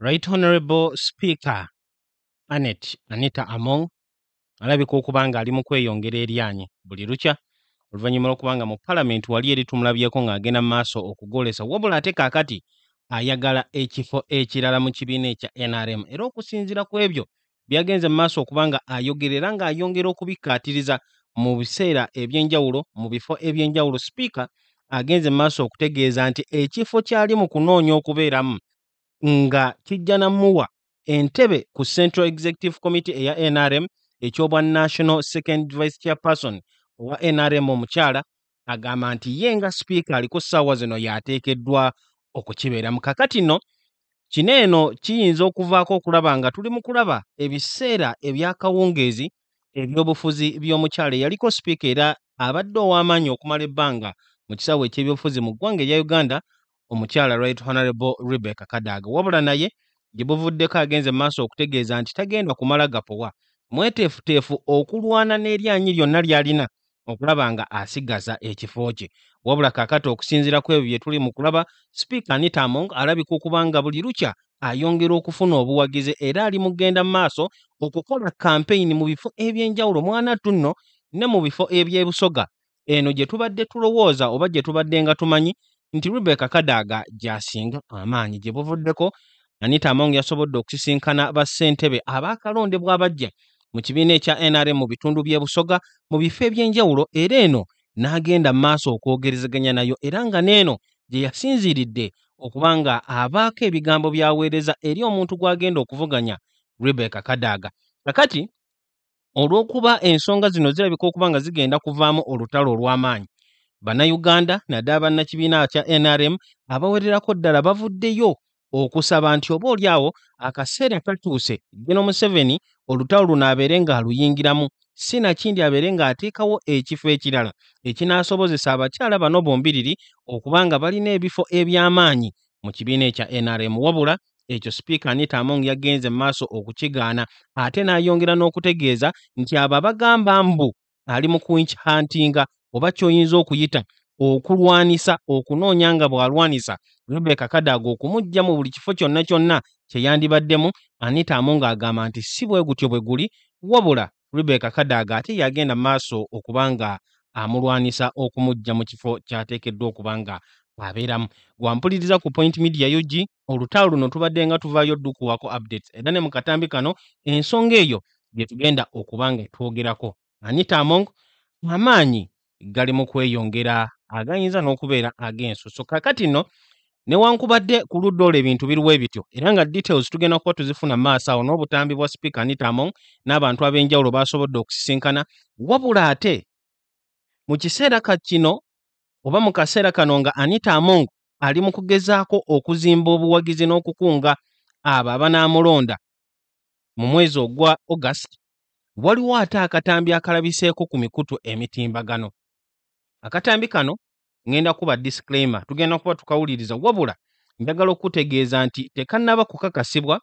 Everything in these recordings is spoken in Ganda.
Right Honorable Speaker Anita Among alabika okubanga ali mu kweyongera eryanyi buli lukya oluvannyuma lw'okubanga mu Parliament wali eri tumulabyeko ng'agenda mu maaso okugolesa wabula ate kaakati ayagala ekifo ekirala mu kibiina ekya NRM era okusinziira ku ebyo byagenze mu maaso okubanga ayogerera ng'ayongera okubikkaatiriza mu biseera eby'enjawulo mu bifo eby'enjawulo. Speaker agenze mu maaso okutegeeza nti ekifo kyali mu kunoonya okubeeramu nga kijja namuwa entebe ku Central Executive Committee eya NRM ekyobwa National Second Vice Chairperson owa NRM omukyala agamba nti ye nga Speaker aliko ssaawa zino yateekeddwa okukibeera mu kakati nno kino eno kiyinza okuvaako okulaba nga tuli mu kulaba ebiseera ebyakawungeezi ebyobufuzi by'omukyala eyaliko Speaker era abadde ow'amaanyi okumala ebbanga mu kisaawe eky'ebyobufuzi mu ggwanga erya Uganda omukyala Right Honorable Rebecca Kadaga wabula naye gye buvuddeko agenze mu maaso okutegeeza nti tagenda kumala gapowa mweteefuteefu okulwana n'eryanyi lyonna ly'alina okulaba nga asigaza ekifo kye wabula kaakati okusinziira ku ebyo bye tuli mu kulaba Speaker Anita Among alabika okuba nga buli lukya ayongera okufuna obuwagizi era ali mu kugenda mu maaso okukola campaign mu bifo eby'enjawulo mwana tunno ne mu bifo eby'ebusoga eno gye tubadde tulowooza oba gye tubadde nga tumanyi nti Rebecca Kadaga gy'asinga amaanyi gye buvuddeko Anita Among yasobodde okusisinkana bassentebe abaakalondebwa abajja mu kibiina ekya NRM mu bitundu by'e Busoga mu bifo eby'enjawulo era eno n'agenda mu maaso okwogerezaganya nayo era nga n'eno gye yasinziiridde okuba nga abaako ebigambo by'aweereza eri omuntu gw'agenda okuvuganya Rebecca Kadaga. Kakati olw'okuba ensonga zino zirabika okuba nga zigenda kuvaamu olutalo olw'amaanyi Bannayuganda naddala bannakibiina kya NRM abawererako ddala bavuddeyo okusaba nti oba oliawo akaseera katuuse General Museveni olutalo luno abeere ng'aluyingiramu sinakindi abeere ng'ateekawo ekifo ekirala ekinaasobozesa abakyala bano bombiriri okuba nga balina ebifo eby'amaanyi mu kibiina ekya NRM wabula ekyo Speaker Anita Among yagenze mu maaso okukigaana ate n'ayongera n'okutegeeza nti abo abagamba mbu ali mu huntinga oba ky'oyinza okuyita okulwanisa okunoonya nga bw'alwanisa Rebecca Kadaga okumujja mu buli kifo kyonna kyonna kye yandibaddemu. Anita Among agamba nti si bwe gutyo bwe guli wabula Rebecca Kadaga ate yagenda mu maaso okuba nga amulwanisa okumujja mu kifo ky'ateekeddwa okuba nga abeeramu. Gwampuliriza ku Point Media UG olutalo luno tubadde nga tuvaayo ddukuwako updates era ne mu katambi kano ensonga eyo gye tugenda okuba nga twogerako. Anita Among amaanyi gali mu kweyongera agayinza n'okubeera ag'ensuso kakati nno newankubadde ku ludda olwo ebintu biruwe bityo era nga details tugenda kuba tuzifuna mu maaso awo n'obutambi bwa Speaker Anita Among n'abantu ab'enjawulo basobodde okusisinkana wabula ate mu kiseera kino oba mu kaseera kano nga Anita Among ali mu kugezaako okuzimba obuwagizi n'okukunga abo abanaamulonda mu mwezi ogwa August waliwo ate akatambi akalabiseeko ku mikutu emitimbagano. Akatambi kano ngenda kuba disclaimer tugenda kuba tukawuliriza wabula njagala okutegeeza nti tekannaba kukakasibwa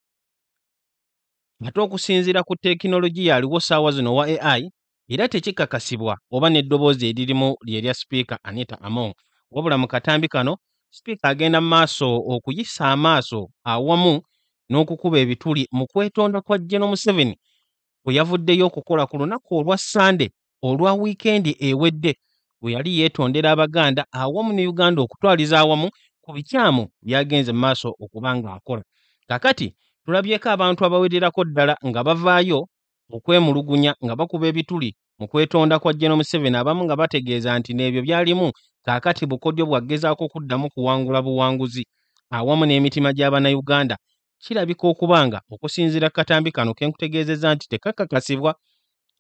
ate okusinziira ku tekinologiya aliwo ssaawa zino wa AI era tekikakasibwa oba n'eddoboozi eririmu lyerya Speaker Anita Among wabula mu katambi kano Speaker agenda mu maaso okuyisa amaaso awamu n'okukuba ebituli mu kwetonda kwa General Museveni bwe yavuddeyo okukola ku lunaku olwa Sunday olwa wiikendi ewedde bwe yali yeetondera Abaganda awamu ne Uganda okutwaliza awamu ku bikyamu byagenze mu maaso okuba nga akola. Kakati tulabyeko abantu abawererako ddala nga bavaayo okwemulugunya nga bakuba ebituli mu kwetonda kwa General Museveni abamu nga bategeeza nti n'ebyo byalimu kaakati bukodyo bwagezaako okuddamu kuwangula buwanguzi awamu n'emitima gy'Abannayuganda kirabika okuba nga okusinziira katambi kano ke nkutegeezezza nti tekakakasibwa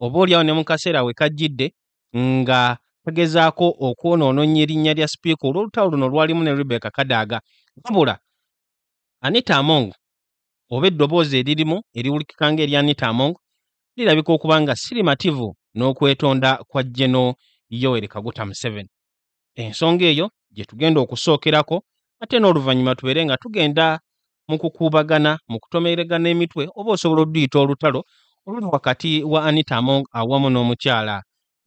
oba oliawo ne mu kaseera we kajjidde nga kagezaako okwonoonoonya erinnya lya Speaker olw'olutalo luno lwalimu ne Rebecca Kadaga wabula Anita Among oba eddoboozi eririmu eriwulikika ng'erya Anita Among lirabika okuba nga sirimativu n'okwetonda kwa General Yoweri Kaguta Museveni. Ensonga eyo gye tugenda okusookerako ate n'oluvannyuma tubeere nga tugenda mu kukuubagana mu kutomeragana emitwe oba osobola odduyita olutalo oluli wakati wa Anita Among awamu n'omukyala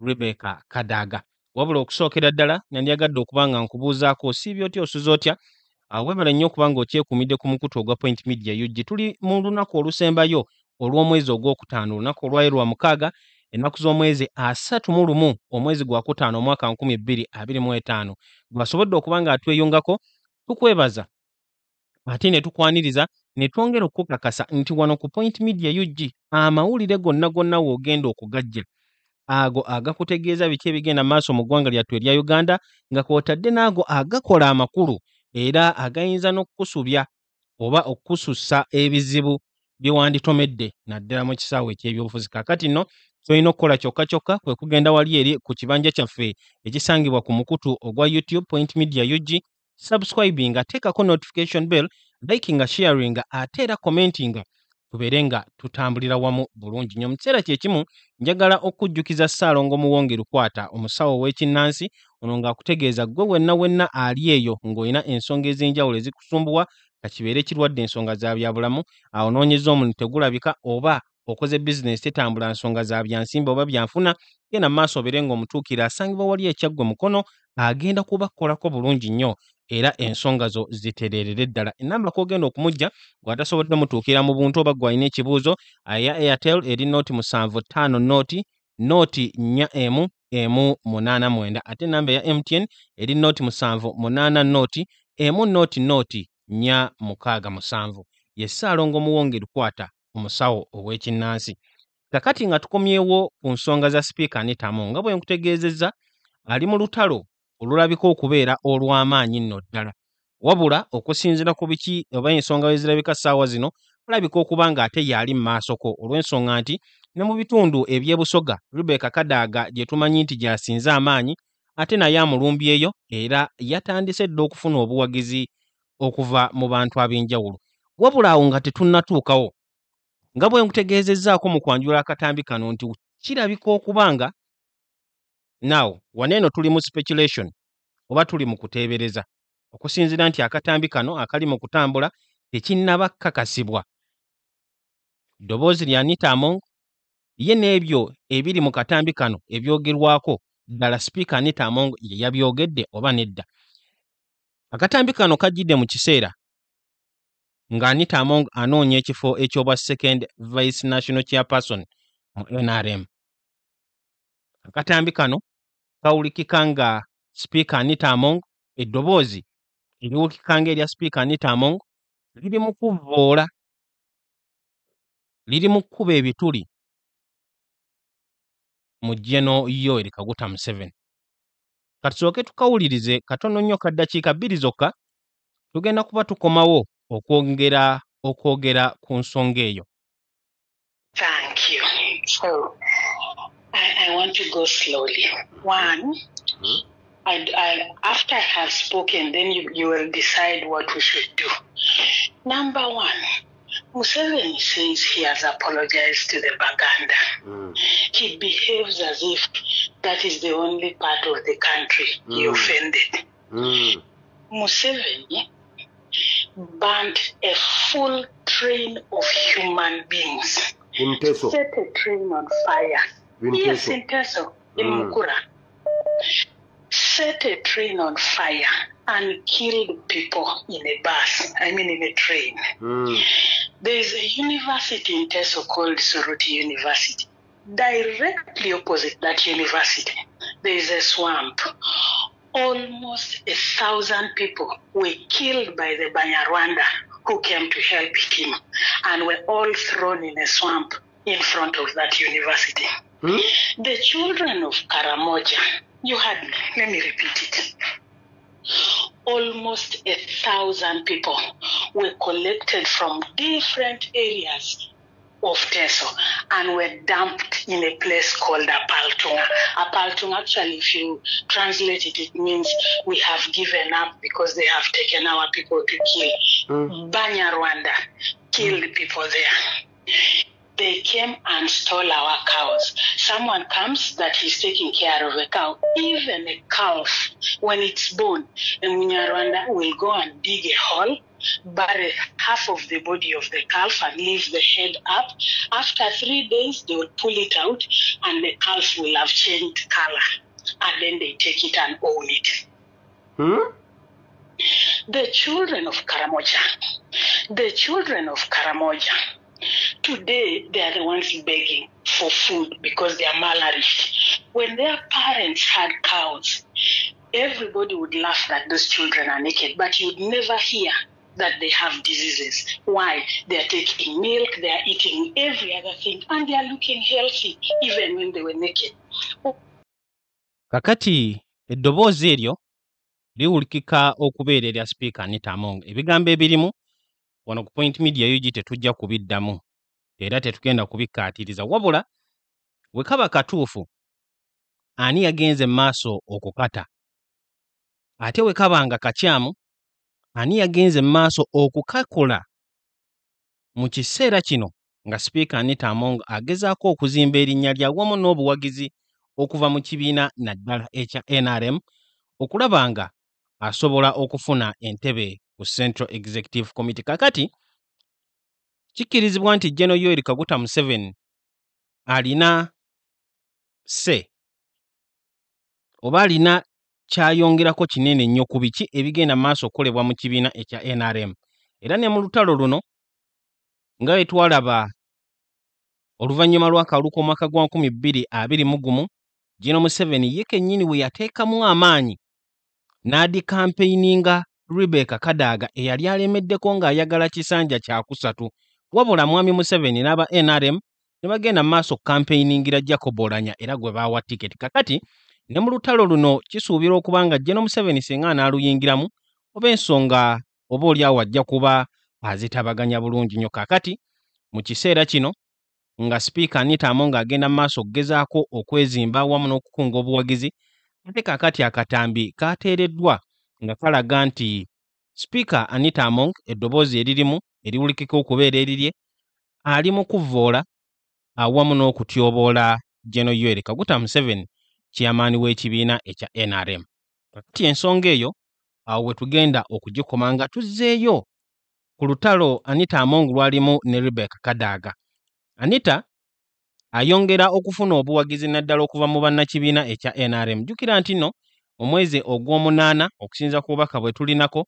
Rebecca Kadaga wabula okusookera ddala nandyagadde okuba nga nkubuuzaako osiibye otya osuza otya Webale nnyo kubanga okyekuumidde ku mukutu ogwa Point Media UG. Tuli mu lunaku olusembayo olw'omwezi ogwokutaano, olunaku olwayo lwa mukaaga, ennaku z'omwezi 31 omwezi gwa kutaano omwaka 2025. Gwasobodde okuba nga atweyungako, tukwebaza ate ne tukwaniriza ne twongera okukakasa nti wano ku Point Media UG amawulire gonna woogenda okugajja ago agakutegeeza biki ebigenda maaso mu ggwanga lyattu erya Uganda, nga kw'otadde n'ago agakola amakulu era agayinza n'okukusubya oba okusussa ebizibu bye wanditomedde naddala mu kisaawe eky'ebyobufuzi. Kaakati nno ky'olina okukola kyokka kwe kugenda wali eri ku kibanja kyaffe ekisangibwa ku mukutu ogwa YouTube Point Media UG, subscribing, teekako notification bell, liking, sharing ate era commenting, tubeere nga tutambulira wamu bulungi nnyo. Mu kiseera kyekimu njagala okujjukiza Ssaalongo Muwonge Lukwata, omusawo ow'ekinnansi, ono ng'akutegeeza ggwe wenna ali eyo ng'olina ensonga ez'enjawulo ezikusumbuwa, kakibeere kirwadde ensonga za byabulamu, onoonyeza omuntu tegulabika, oba okoze bizinesi tetambula nsonga za byansimbi oba byanfuna, genda mu maaso obeere ng'omutuukira asangibwa wali ekyaggwe mukono, agenda kubakolako bulungi nnyo era ensonga zo zitereerere ddala. Ennamba kw'ogenda okumujja gw'atasobodde mutuukira mu buntu oba gw'alina ekibuuzo, ya Airtel eri nooti 75 nooti 4M189, ate ennamba ya MTN eri nooti 78 nooti 467. Ye Ssaalongo Muwonge Lukwata, omusawo ow'ekinnansi. Kakati nga tukomyewo ku nsonga za Sipiika Anita Among, nga bwe nkutegeezezza ali mu lutalo olulabika okubeera olw'amaanyi nno ddala, wabula okusinziira ku biki oba ensonga we zirabika ssaawa zino, alabika okuba ng'ate y'ali mu maasoko olw'ensonga nti ne mu bitundu eby'ebusoga Rebecca Kadaga gye tumanyi nti gy'asinze amaanyi, ate naye amulumbyeyo era yatandise dda okufuna obuwagizi okuva mu bantu ab'enjawulo. Wabula awo nga tetunnatuukawo, nga bwe nkutegeezezzaako mu kwanjula akatambi kano nti kirabika okuba nga naawo waneeno tuli mu speculation oba tuli mu kuteebereza okusinziira nti akatambi kano akali mu kutambula tekinnaba kakasibwa. Ddoboozi lya Anita Among ye n'ebyo ebiri mu katambi kano ebyogerwako ddala Sipiika Anita Among ye yabyogedde oba nedda. Akatambi kano kajjidde mu kiseera nga Anita Among anoonya ekifo eky'obwa second vice national chairperson mu NRM. Akatambi kano kawulikika nga Sipiika Anita Among, eddoboozi eriwulikika nga erya Sipiika Anita Among liri mu kuvvoola, liri mu kkuba ebituli mu Gen. Yoweri Kaguta Museveni. Katusooke tukawulirize katono nnyo ka ddakiika 2 zokka, tugenda kuba tukomawo okwogera ku nsonga eyo. Thank you. So I want to go slowly. One, after I have spoken, then you will decide what we should do. Number one, Museveni says he has apologized to the Baganda. He behaves as if that is the only part of the country he offended. Museveni burnt a full train of human beings. Set a train on fire. Yes, in Teso, in Mukura. Set a train on fire and killed people in a bus, in a train. There is a university in Teso called Suruti University. Directly opposite that university, there is a swamp. Almost 1,000 people were killed by the Banyarwanda who came to help him and were all thrown in a swamp in front of that university. The children of Karamoja, you heard me, let me repeat it. Almost 1,000 people were collected from different areas of Teso and were dumped in a place called Apaltunga. Apaltunga, actually, if you translate it, it means we have given up because they have taken our people to kill. Banyarwanda killed people there. They came and stole our cows. Someone comes that he's taking care of a cow. Even a calf, when it's born, a Munyarwanda will go and dig a hole, bury half of the body of the calf and leave the head up. After 3 days, they will pull it out and the calf will have changed color. And then they take it and own it. The children of Karamoja, today they are the ones begging for food because they are malnourished. When their parents had cows, everybody would laugh that those children are naked, but you'd never hear that they have diseases. Why? They are taking milk, they are eating every other thing, and they are looking healthy even when they were naked. Kakati eddoboozi eryo liwulikika okubeera erya Speaker Anita Among. Ebigambo ebirimu wano ku Point Media UG tetujja kubiddamu era tetugenda kubikkaatiriza, wabula we kaba katuufu ani yagenze maaso okukata, ate we kabanga kakyamu ani yagenze maaso okukakola. Mu kiseera kino nga Speaker Anita Among agezaako okuzimba erinnya lye awamu n'obuwagizi okuva mu kibiina naddala ekya NRM okulaba nga asobola okufuna entebe ku Central Executive Committee. Kakati kikkirizibwa nti General Yoweri Kaguta Museveni alina oba alina kyayongerako kinene nnyo ku biki ebigenda maaso okukolebwa mu kibiina ekya NRM. Era ne mu lutalo luno nga bwe twalaba oluvannyuma lw'akalulu k'omwaka gwa 2021, General Museveni ye kennyini we yateekamu amaanyi n'adikampeininga Rebecca Kadaga eyali alemeddeko ng'ayagala kisanja kya kusatu, wabula Mwami Museveni n'aba NRM ne bagenda mu maaso campaigningira Jacob Oulanyah era gwe baawa tiketi. Kakati ne mu lutalo luno kisuubirwa okuba nga General Museveni singa anaaluyingiramu oba ensonga oba oliawo ajja kuba azitabaganya bulungi nnyo. Kakati mu kiseera kino nga Speaker Anita Among agenda mu maaso okugezaako okwezimba wamu n'okukunga obuwagizi, ate kakati akatambi kateereddwa nga kalaga nti Speaker Anita Among eddoboozi eririmu eriwulikika okubeera erirye ali mu kuvvoola awamu n'okutyoboola General Yoweri Kaguta Museveni chairman w'ekibiina ekya NRM. Kakati ensonga eyo awo we tugenda okugikoma nga tuzzeeyo ku lutalo Anita Among lwalimu ne Rebecca Kadaga. Anita ayongera okufuna obuwagizi naddala okuva mu bannakibiina ekya NRM. Jjukira nti nno omwezi ogw'omunaana okusinza ku bubaka bwe tulinako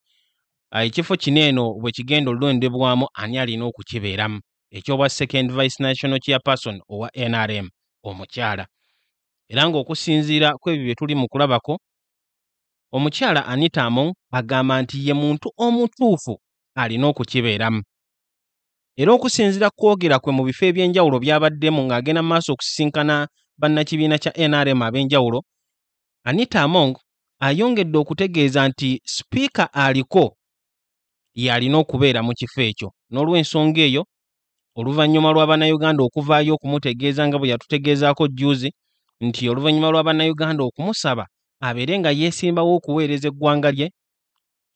ekifo kino eno bwe kigenda olondebwamu ani alina okukibeeramu, ekyobwa second vice national chairperson owa NRM omukyala. Era ng'okusinziira ku ebyo bye tuli mu kulabako, omukyala Anita Among agamba nti ye muntu omutuufu alina okukibeeramu. Era okusinziira kwogera kwe mu bifo eby'enjawulo by'abaddemu ng'agenda mu maaso okusisinkana bannakibiina kya NRM ab'enjawulo, Anita Among ayongedde okutegeeza nti Speaker aliko yalina okubeera mu kifo ekyo. N'olw'ensonga eyo, oluvannyuma lw'Abannayuganda okuvaayo okumutegeeza nga bwe yatutegeezaako jjuuzi nti oluvannyuma lw'Abannayuganda okumusaba abeere nga yeesimbawo okuweereza eggwanga lye,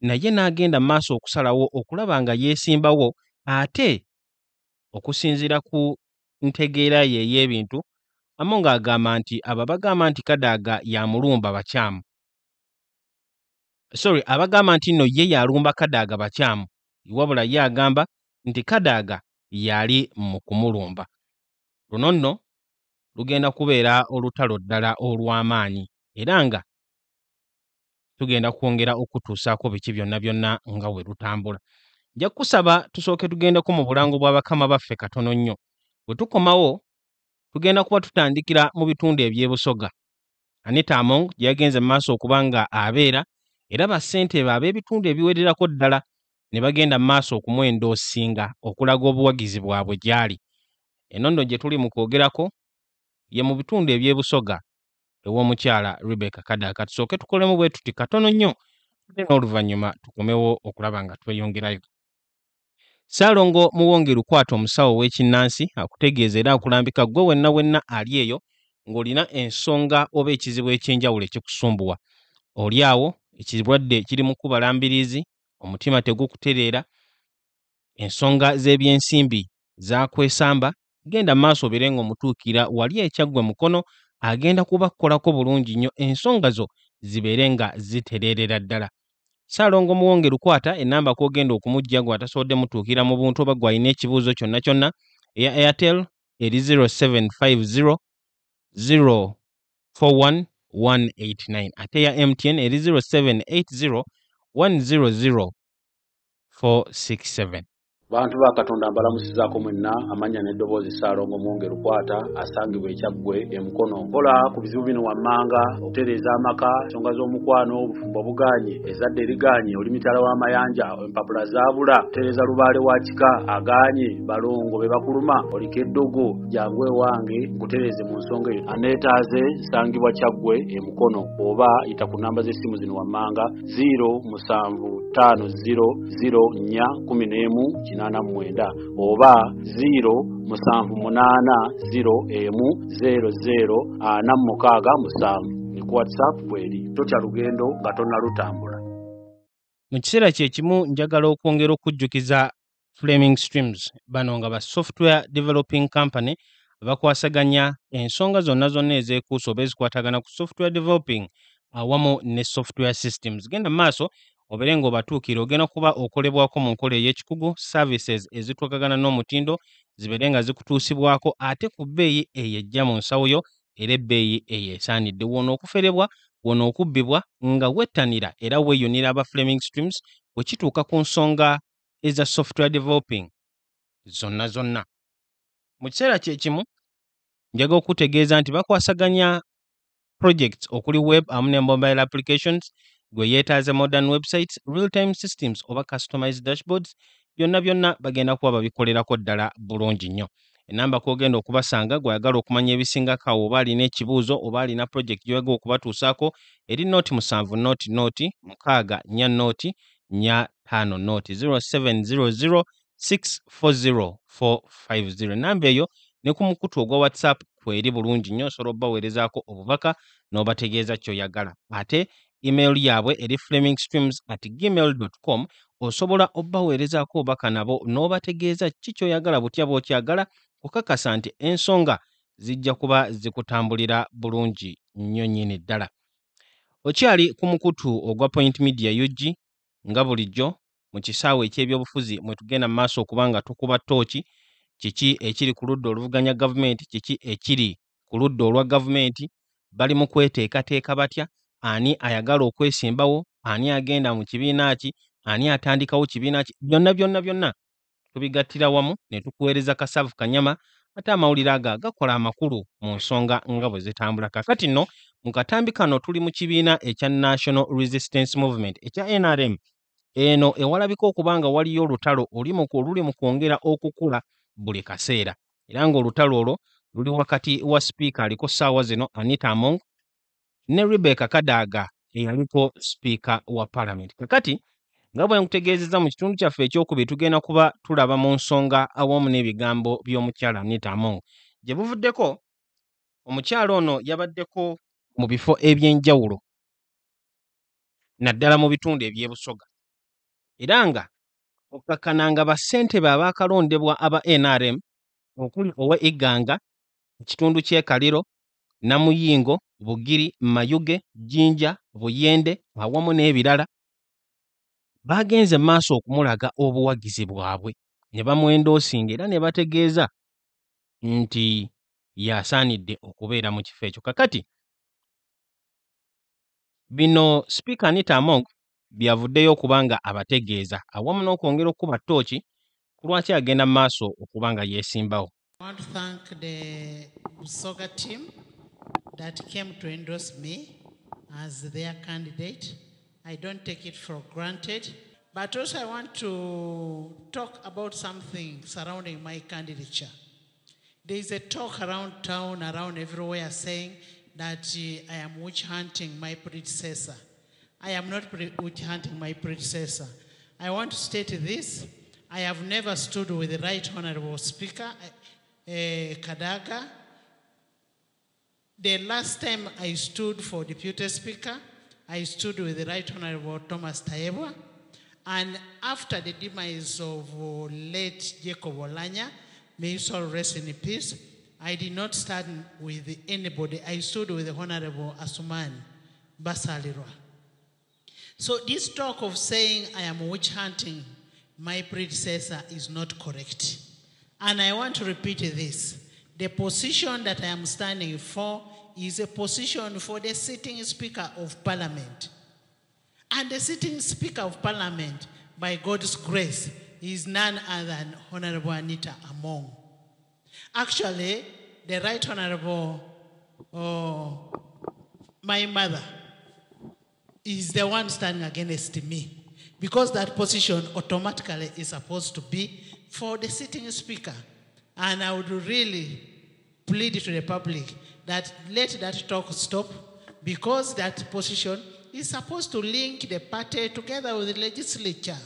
naye n'agenda mu maaso okusalawo okulaba nga yeesimbawo. Ate okusinziira ku ntegeera ye ey'ebintu, Among agamba nti abo bagamba nti Kadaga yamulumba bakyamu. Abagamba nti nno ye yalumba Kadaga bakyamu, wabula ye agamba nti Kadaga yali mu kumulumba. Luno nno lugenda kubeera olutalo ddala olw'amaanyi era nga tugenda kwongera okutuusaako biki byonna byonna nga we lutambula. Nja kusaba tusooke tugendeko mu bulango bwa bakama baffe katono nnyo. Bwe tukomawo tugenda kuba tutandikira mu bitundu eby'ebusoga. Anita Among gye yagenze mu maaso okuba nga abeera era bassentebe ab'ebitundu ebiwererako ddala ne bagenda mu maaso okumwendoosinga okulaga obuwagizi bwabwe gy'ali. Eno nno gye tuli mu kwogerako ye mu bitundu eby'ebusoga ew'omukyala Rebecca Kadaga. Tusooke tukolemu bwe tuti katono nnyo n'oluvannyuma tukomewo okulaba nga tweyongerayo. Ssaalongo Muwonge Lukwata omusawo w'ekinnansi akutegeeza era akulambika gwe wenna wenna ali eyo ng'olina ensonga oba ekizibu eky'enjawulo ekikusumbuwa. Oli awo ekirwadde kiri mu kubala mbiriizi, omutima tegukutereera, ensonga z'ebyensimbi zakwesamba, genda maaso obeere ng'omutuukira wali ekyaggwe mukono agenda kuba kukolako bulungi nnyo ensonga zo zibeere nga zitereerera ddala. Ssaalongo Muwonge Lukwata ennamba kw'ogenda okumujja gw'atasobodde mutuukira mu buntu oba gw'alina ekibuuzo kyonna kyonna eya Airtel eri 0750 041 189 ate ya MTN eri 0780 100-467. Bantu ba Katonda mbalamusizaako mwenna amanya n'eddoboozi Ssaalongo Mwongere Kwata asangibwa ekyaggwe emukono nkola ku bizibu bino wammanga okutereeza amaka ensonga z'omukwano obufumbo buganye ezadde eriganye oli mitala w'amayanja empapula zaabula kutereeza lubaale wa kika aganye balongo be bakuluma oliko eddogo jangu ewange nkutereeze mu nsonga eyo aneetaaze nsangibwa kyaggwe emukono oba yita ku namba z'essimu zino wammanga 075000411 oba 078010046 ni ku WhatsApp bweri totya lugendo nga tonnalutambula. Mu kiseera kye kimu njagala okwongera okujjukiza Flaming Streams bano nga ba software developing company bakwasaganya ensonga zonna ezeekuusa oba ezikwatagana ku software developing awamu ne software systems. Genda maaso obeere ng'obatuukira ogenda kuba okolebwako mu nkola ey'ekikugu services ezitwakagana n'omutindo zibeere nga zikutuusibwako ate ku bbeeyi ey'ejja mu nsawo yo era ebbeeyi eyeesaanidde wona okuferebwa wona okubbibwa nga wettanira era weeyunira aba Flaming Streams bwe kituuka ku nsonga eza software developing zonna. Mu kiseera kye kimu njagala okutegeeza nti bakwasaganya projects okuli web amu ne mobile applications gwe yeetaaze modern websites, real-time systems oba customized dashboards byonna bagenda kuba babikolerako ddala bulungi nnyo. Enamba kw'ogenda okubasanga gw'ayagala okumanya ebisingako awo oba alina ekibuuzo oba alina project gy'oyagala okubatuusaako eri noti 7 noti 6 4 5 0700640450. Enamba eyo ne ku mukutu ogwa WhatsApp kweri bulungi nnyo osobola obbaweerezaako obubaka n'obategeeza ky'oyagala. Ate email yaabwe eri flamingstreams@gmail.com osobola obbaweerezaako obubaka nabo n'obategeeza ki ky'oyagala butya bw'okyagala okakasa nti ensonga zijja kuba zikutambulira bulungi nnyo nnyini ddala. Okyali ku mukutu ogwa Point Media UG nga bulijjo mu kisaawe eky'ebyobufuzi mwe tugenda mu maaso okuba nga tukuba ttooki kiki ekiri ku ludda oluvuganya gavumenti, kiki ekiri ku ludda olwa gavumenti, bali mu kweteekateeka batya, ani ayagala okwesimbawo, ani agenda mu kibiina ki, ani atandikawo kibiina ki, byonna tubigattira wamu ne tukuweereza Kasaavu Kanyama ate amawulire ago gakola amakulu mu nsonga nga bwe zitambula. Kakati nno mu katambi kano tuli mu kibiina ekya National Resistance Movement ekya NRM. Eno ewalabika okuba nga waliyo olutalo oluli mu kwongera okukula buli kaseera era ng'olutalo olwo luli wakati wa sipiika aliko ssaawa zino Anita Among ne Rebecca Kadaga eyaliko sipiika wa Parliament. Kakati nga bwe nkutegeezezza mu kitundu kyaffe ekyokubiri tugenda kuba tulaba mu nsonga awamu n'ebigambo by'omukyala Anita Among. Gye buvuddeko omukyala ono yabaddeko mu bifo eby'enjawulo naddala mu bitundu eby'ebusoga era nga okakkananga bassentebe abaakalondebwa aba NRM okuli owa Iganga, ekitundu ky'e Kaliro, Namuyingo, Bugiri, Mayuge, Jinja, Buyende awamu n'ebirala bagenze maaso okumulaga obuwagizi bwabwe ne bamwendoosinga era ne bategeeza nti yasaanidde okubeera mu kifo ekyo. Kakati bino Sipiika Anita Among byavuddeyo okuba nga abategeeza awamu n'okwongera okukuba ttooki ku lwaki agenda mu maaso okuba nga yeesimbawo. I want to thank the Busoga team that came to endorse me as their candidate. I don't take it for granted. But also I want to talk about something surrounding my candidature. There is a talk around town, around everywhere, saying that I am witch hunting my predecessor. I am not witch hunting my predecessor. I want to state this. I have never stood with the Right Honorable Speaker, Kadaga. The last time I stood for Deputy Speaker, I stood with the Right Honorable Thomas Tayebwa. And after the demise of late Jacob Olanya, may his soul rest in peace, I did not stand with anybody. I stood with the Honorable Asuman Basalirwa. So this talk of saying I am witch hunting my predecessor is not correct. And I want to repeat this. The position that I am standing for is a position for the sitting Speaker of Parliament. And the sitting Speaker of Parliament, by God's grace, is none other than Honorable Anita Among. Actually, the Right Honorable, my mother, is the one standing against me, because that position automatically is supposed to be for the sitting Speaker. And I would really plead to the public that let that talk stop, because that position is supposed to link the party together with the legislature.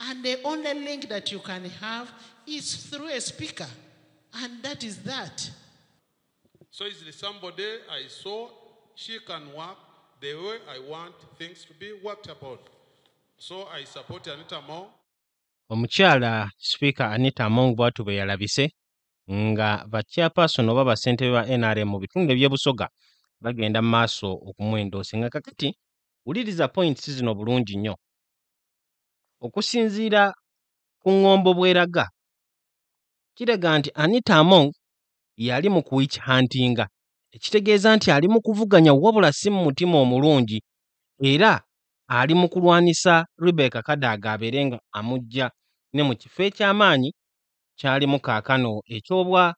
And the only link that you can have is through a speaker. And that is that. So is there somebody I saw, she can work the way I want things to be worked upon. So I support Anita Among. Omukyala Speaker Anita Among bw'atu bwe yalabise nga ba chairperson oba ba ssentebe ba NRM mu bitundu eby'Ebusoga bagenda mu maaso okumwendoosa. Nga kakati wuliriza points zino bulungi nnyo. Okusinziira ku ngombo bweraga kiraga nti Anita Among yali mu witch huntinga, ekitegeeza nti ali mu kuvuganya wabula si mu mutima omulungi, era ali mu kulwanisa Rebecca Kadaga abeere nga amujja ne mu kifo eky'amaanyi kyalimu kaakano eky'obwa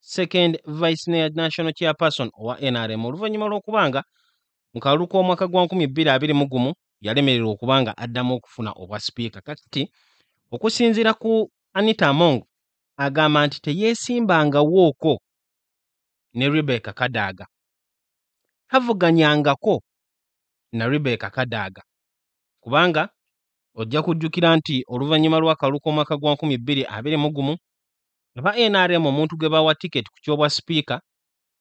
second vice national chairperson owa NRM oluvannyuma lw'okubanga mu kalulu k'omwaka gwa 2021 yalemererwa okubanga addamu okufuna obwa speaker. Kati okusinziira ku Anita Among agamba nti teyeesimbangawooko ne Rebecca Kadaga, tavuganyangako na Rebecca Kadaga, kubanga ojja kujjukira nti oluvannyuma lw'akalulu k'omwaka gwa 2021 aba NRM omuntu gwe bawa tiketi ku kyobwa speaker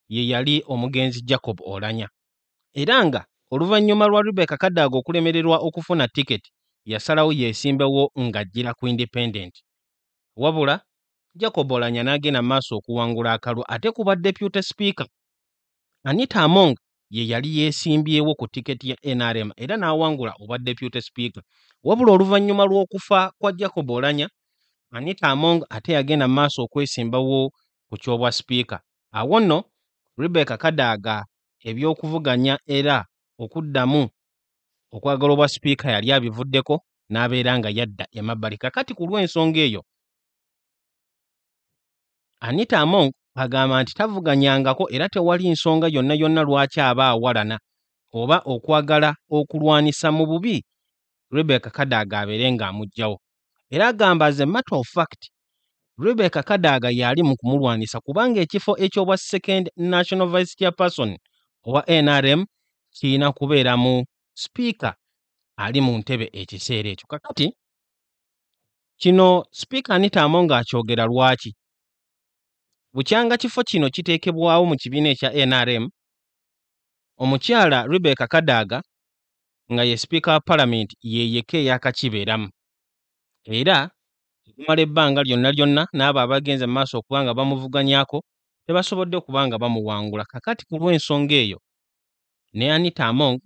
ye yali omugenzi Jacob Oulanyah, era nga oluvannyuma lwa Rebecca Kadaga okulemererwa okufuna tiketi yasalawo yeesimbewo ng'ajjira ku independent, wabula Jacob Oulanyah n'agenda maaso okuwangula akalulu ate ku bwa deputy speaker Anita Among ye yali yeesimbyewo ku tiketi ya NRM era n'awangula obwa deputy speaker, wabula oluvannyuma lw'okufa kwa Jacob Oulanyah Anita Among ate yagenda maaso okwesimbawo ku kyobwa speaker. Awo nno Rebecca Kadaga eby'okuvuganya era okuddamu okwagala obwa speaker yali abivuddeko n'abeera nga yadda emabbali. Kakati ku lw'ensonga eyo Anita Among agamba nti tavuganyangako era tewali nsonga yonna yonna lwaki aba awalana oba okwagala okulwanisa mu bubi Rebecca Kadaga abeere ng'amugjawo. Era agamba as a matter of fact Rebecca Kadaga yali mu kumulwanisa kubanga ekifo eky'obwa second national vice chairperson owa NRM kirina kubeera mu speaker ali mu ntebe ekiseera ekyo. Kakati kino speaker Anita Among akyogera lwaki? Bukyanga kifo kino kiteekebwawo mu kibiina ekya NRM, omukyala Rebecca Kadaga nga ye speaker wa parliament ye yekka eyakakibeeramu, era okumala ebbanga lyonna n'abo abagenze mu maaso okubanga bamuvuganyako tebasobodde okubanga bamuwangula. Kakati ku lw'ensonga eyo ne Anita Among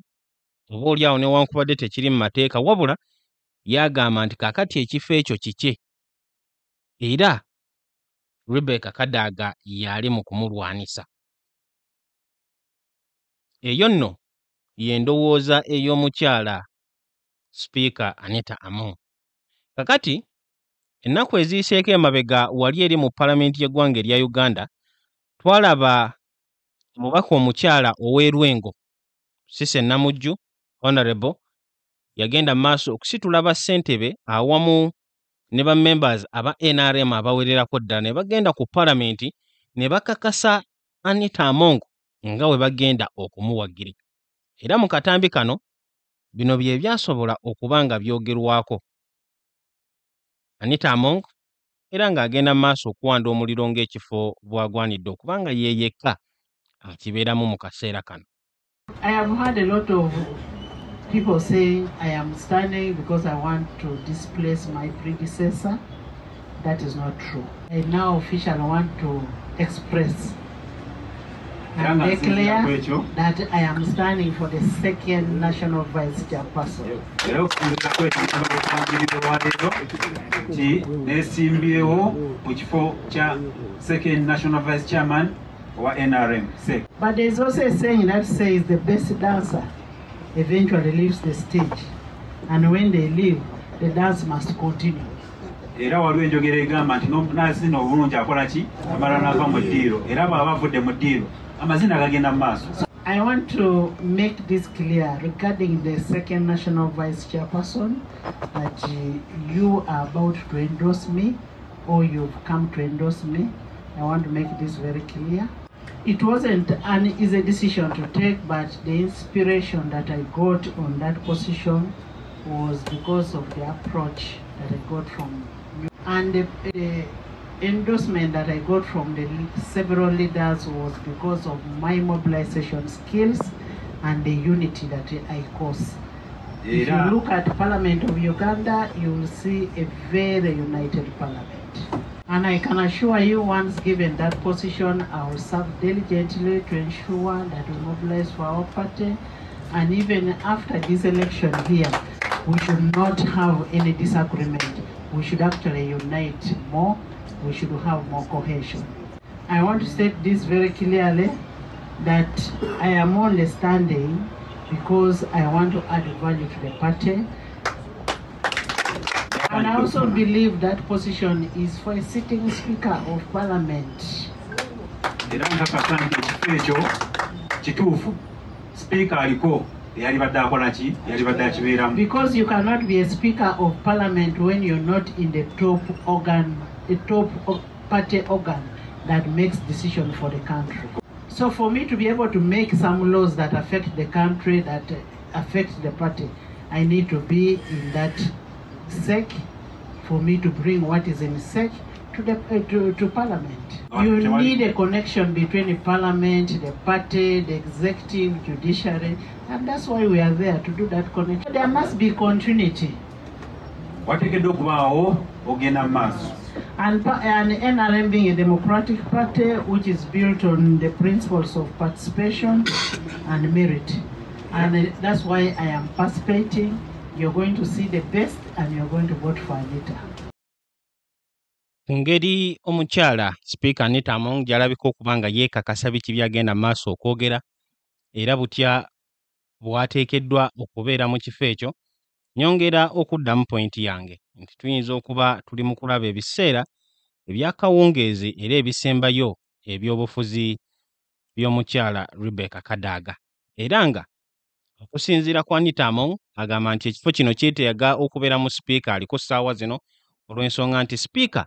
oba oliawo newankubadde tekiri mu mateeka, wabula yagamba nti kakati ekifo ekyo kikye era Rebecca Kadaga yali mu kumulwanisa. Eyo nno y'endowooza ey'omukyala speaker Anita Among. Kakati ennaku eziyiseeko emabega wali eri mu palamenti y'eggwanga erya Uganda twalaba omubaka omukyala ow'Erwengo Sise Namujju Honorable yagenda maaso okusitula bassentebe awamu ne ba members aba NRM abawererako ddala ne bagenda ku palamenti ne bakakasa Anita Among nga we bagenda okumuwagira. Era mu katambi kano bino bye byasobola okubanga byogerwako. Anita Among era ng'agenda maaso okuwanda omuliro ng'ekifo bwagwanidde okubanga ye yekka akibeeramu mu kaseera kano. I have heard a lot of people saying I am standing because I want to displace my predecessor. That is not true. I now officially want to express and declare that I am standing for the second national vice chairperson. Second national vice chairman or NRM. But there's also a saying that says the best dancer eventually leaves the stage. And when they leave, the dance must continue. Era waliwo enjogera egamba nti n'azina obulungi akola ki amala n'ava mu ddiiro era bw'aba avudde mu ddiiro amazina gagenda mu maaso. I want to make this clear regarding the second national vice chairperson that you are about to endorse me or you've come to endorse me. I want to make this very clear. It wasn't an easy decision to take, but the inspiration that I got on that position was because of the approach that I got from you. And the endorsement that I got from the several leaders was because of my mobilization skills and the unity that I cause. If you look at Parliament of Uganda, you will see a very united Parliament. And I can assure you, once given that position, I will serve diligently to ensure that we mobilize for our party. And even after this election here, we should not have any disagreement. We should actually unite more. We should have more cohesion. I want to state this very clearly, that I am only standing because I want to add value to the party. And I also believe that position is for a sitting Speaker of Parliament. Because you cannot be a Speaker of Parliament when you're not in the top organ, the top party organ that makes decisions for the country. So for me to be able to make some laws that affect the country, that affect the party, I need to be in that SEC, for me to bring what is in SEC to Parliament. You need a connection between the Parliament, the party, the executive, judiciary, and that's why we are there, to do that connection. There must be continuity. And NRM being a democratic party which is built on the principles of participation and merit. And that's why I am participating. You're going to see the best and you're going to vote for Anita. Ngeri omukyala Speaker Anita Among gy'alabika okuba nga yeekakasa biki byagenda maaso okwogera era butya bwateekeddwa okubeera mu kifo ekyo, nyongera okuddamu pointi yange nti tuyinza okuba tuli mu kulaba ebiseera ebyakawungeezi era ebisembayo eby'obufuzi by'omukyala Rebecca Kadaga, era nga okusinziira ku Anita Among agamba nti ekifo kino kyetaaga okubeera mu Speaker aliko ssaawa zino olw'ensonga nti Speaker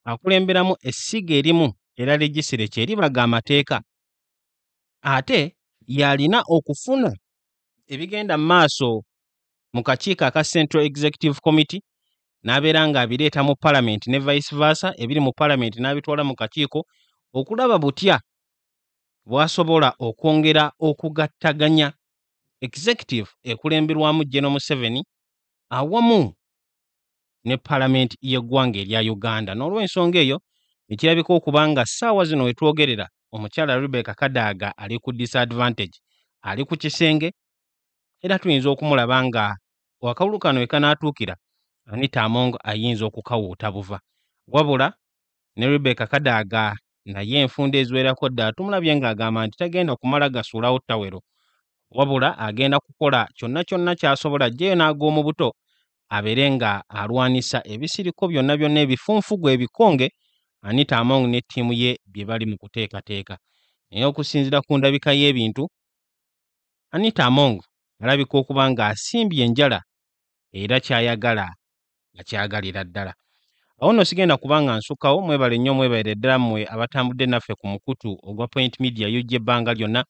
akulemberamu essiga erimu era legisire eribaga amateeka, ate yalina okufuna ebigenda maaso mu kakiiko aka Central Executive Committee n'abeera ng'abireeta mu Parliament ne vice versa, ebiri mu Parliament n'abitwala mu kakiiko okulaba butya bw'asobola okwongera okugattaganya executive ekulemberwamu General Museveni awamu ne Parliament y'eggwanga erya Uganda. N'olw'ensonga eyo ekirabika okuba nga ssaawa zino we twogerera omukyala Rebecca Kadaga ali ku disadvantage, ali ku kisenge, era tuyinza okumulaba nga akalulu kano ekanaatuukira Anita Among ayinza okukawuuta buva. Wabula ne Rebecca Kadaga naye enfunda eziwerako ddala tumulabye ng'agamba nti tagenda kumala gasuulawo ttawero, wabula agenda kukola kyonna kyonna ky'asobola ajjeyo n'ag'omu buto abeere nga alwanisa ebisiriko byonna byonna ebifunfugu ebikonge Anita Among ne ttiimu ye bye bali mu kuteekateeka. Naye okusinziira ku ndabika y'ebintu, Anita Among alabika okuba nga asimbye enjala era ky'ayagala akyagalira ddala. Awo nno sigenda kubanga nsukkawo, mwebale nnyo, mwebale ddala mmwe abatambudde naffe ku mukutu ogwa Point Media yujja ebbanga lyonna,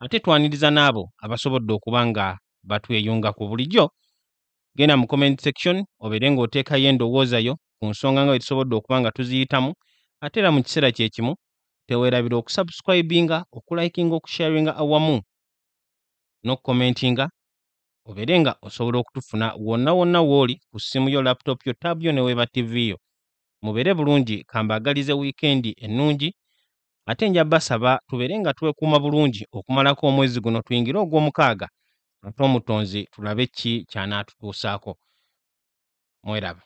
ate twaniriza n'abo abasobodde okuba nga batweyunga ku bulijjo. Genda mu comment section obeere ng'oteekayo endowooza yo ku nsonga nga wetusobodde okuba nga tuziyitamu, ate era mu kiseera kye kimu teweerabira okusubscribinga, okulikinga, okusharinga awamu n'okukomentinga, obeere nga osobola okutufuna wonna wonna w'oli ku ssimu yo, laptop yo, tab yo ne weeba TV yo. Mubeere bulungi, kambaagalize weekend ennungi, ate nja basaba tubeere nga twekuuma bulungi okumalako omwezi guno tuyingire ogw'omukaaga, ate omutonzi tulabe ki ky'anaatutuusaako. Mweraba.